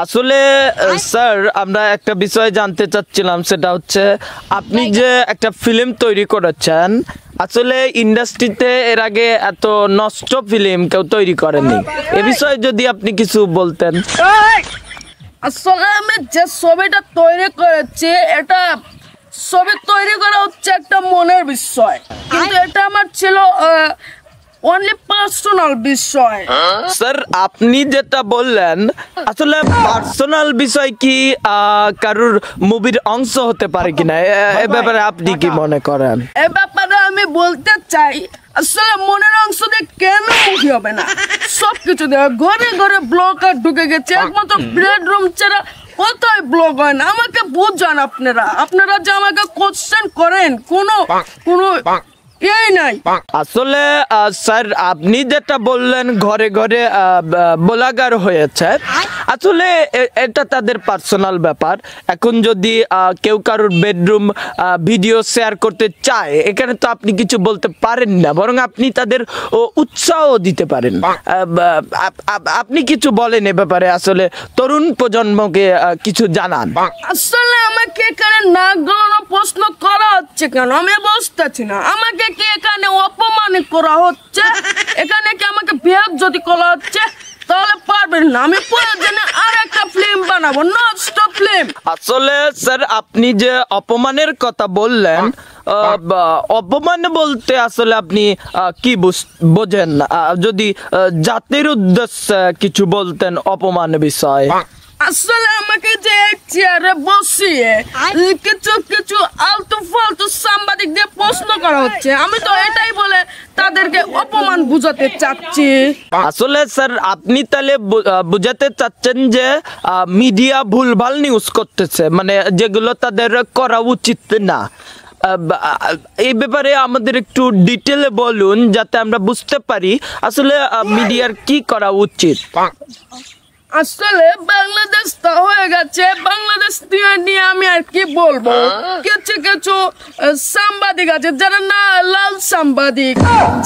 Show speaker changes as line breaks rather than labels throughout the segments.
আসলে স্যার আমরা একটা বিষয় জানতে চাচ্ছিলাম, সেটা হচ্ছে আপনি যে একটা ফিল্ম তৈরি করেছেন, আসলে ইন্ডাস্ট্রিতে এর আগে এত নষ্ট ফিল্ম কেউ তৈরি করেনি। এ বিষয়ে যদি আপনি কিছু বলতেন।
আসলে আমি যে ছবিটা তৈরি করেছি, এটা ছবি তৈরি করা হচ্ছে একটা মনের বিষয়, কিন্তু এটা আমার ছিল অনলি পার্সোনাল বিষয়।
স্যার আপনি যেটা বললেন, আসলে পার্সোনাল বিষয় কি কারুর মুভির অংশ হতে পারে কিনা, এ ব্যাপারে আপনি কি মনে করেন?
এ ব্যাপারে আমি বলতে চাই, আসলে মনের অংশ দিয়ে কেন মুভি হবে না? সবকিছু দিয়ে ঘরে ঘরে ব্লগার ঢুকে গেছে, একমাত্র বেডরুম ছাড়া কোথায় ব্লগ হয় না। আমাকে বুঝান আপনারা যে আমাকে কোশ্চেন করেন, কোনো
আসলে স্যার আপনি যেটা বললেন ঘরে ঘরে ব্লগার হয়েছে, আসলে এটা তাদের পার্সোনাল ব্যাপার। এখন যদি কেউ কারোর বেডরুম ভিডিও শেয়ার করতে চায়, এখানে তো আপনি কিছু বলতে পারেন না, বরং আপনি তাদের উৎসাহ দিতে পারেন। আপনি কিছু বলেন এ ব্যাপারে, আসলে তরুণ প্রজন্মকে কিছু জানান।
আসলে আমাকে এখানে নাক গলানো প্রশ্ন করা হচ্ছে কেন আমি বুঝতেছি না। আমাকে কি এখানে অপমান করা হচ্ছে? এখানে কি আমাকে বেইজ্জতি করা হচ্ছে? তাহলে পারবেন না, আমি প্রয়োজনে আরেকটা ফিল্ম বানাবো, নষ্ট ফিল্ম।
আসলে স্যার আপনি যে অপমানের কথা বললেন, অপমান বলতে আসলে আপনি কি বোঝেন? যদি জাতির উদ্দেশ্যে কিছু বলতেন অপমান বিষয়।
আসলে আমাকে যে চেয়ারে বসিয়ে কিছু আলতু ফালতু সাংবাদিক দিয়ে প্রশ্ন করা হচ্ছে, আমি তো এটাই বলে তাদেরকে অপমান বুঝাতে চাচ্ছি।
আসলে স্যার আপনি তাহলে বুঝাতে চাচ্ছেন যে মিডিয়া ভুলভাল নিউজ করতেছে, মানে যেগুলো তাদের করা উচিত না। এই ব্যাপারে আমাদের একটু ডিটেলে বলুন, যাতে আমরা বুঝতে পারি আসলে মিডিয়ার কি করা উচিত।
আসলে বাংলাদেশ তো হয়ে গেছে, বাংলাদেশ নিয়ে আমি আর কি বলবো। কিছু সাংবাদিক আছে যারা না লাল সাংবাদিক,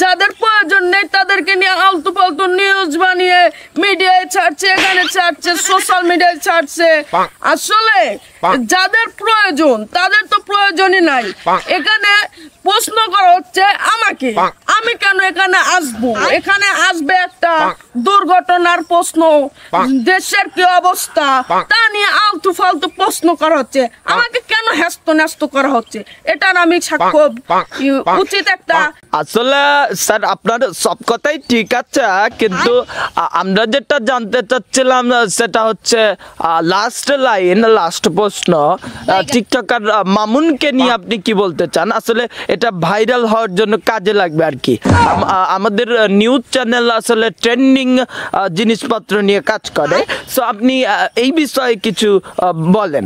যাদের প্রয়োজন নেই তাদেরকে নিয়ে আলতু ফালতু নিউজ বানিয়ে মিডিয়ায় ছাড়ছে, এখানে ছাড়ছে, সোশ্যাল মিডিয়ায় ছাড়ছে। আসলে যাদের প্রয়োজন তাদের তো প্রয়োজনই নাই। এখানে প্রশ্ন করা হচ্ছে আমাকে, আমি কেন এখানে আসবো? এখানে আসবে একটা দুর্ঘটনার প্রশ্ন, দেশের কি অবস্থা তা নিয়ে আলতু ফালতু প্রশ্ন করা হচ্ছে। আমাকে কেন হেস্ত করা হচ্ছে? এটার আমি সাক্ষ্য উচিত একটা।
আসলে স্যার আপনার সব কথাই ঠিক আছে, কিন্তু আমরা যেটা জানতে চাচ্ছিলাম সেটা হচ্ছে লাস্ট লাইন, লাস্ট প্রশ্ন, টিকটকার মামুনকে নিয়ে আপনি কি বলতে চান? আসলে এটা ভাইরাল হওয়ার জন্য কাজে লাগবে আর কি। আমাদের নিউজ চ্যানেল আসলে ট্রেন্ডিং জিনিসপত্র নিয়ে কাজ করে, সো আপনি এই বিষয়ে কিছু বলেন।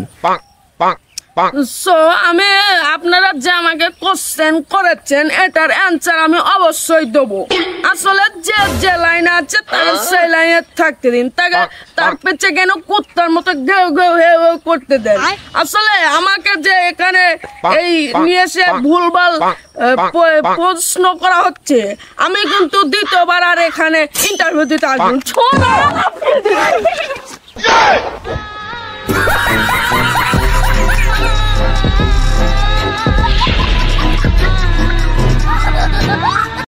আমি আপনারা যে আমাকে কোশ্চেন করেছেন, এটার অ্যান্সার আমি অবশ্যই দেবো। আসলে যে লাইনে আছে তাকে সেই লাইনে থাকতে দিন, তাকে তার পেছে কেন কুত্তার মতো ঘেউ ঘেউ হেউ করতে দেন। আসলে আমাকে যে এখানে এই নিয়ে এসে ভুলভাল প্রশ্ন করা হচ্ছে, আমি কিন্তু দ্বিতীয়বার আর এখানে ইন্টারভিউ দিতে আসবো।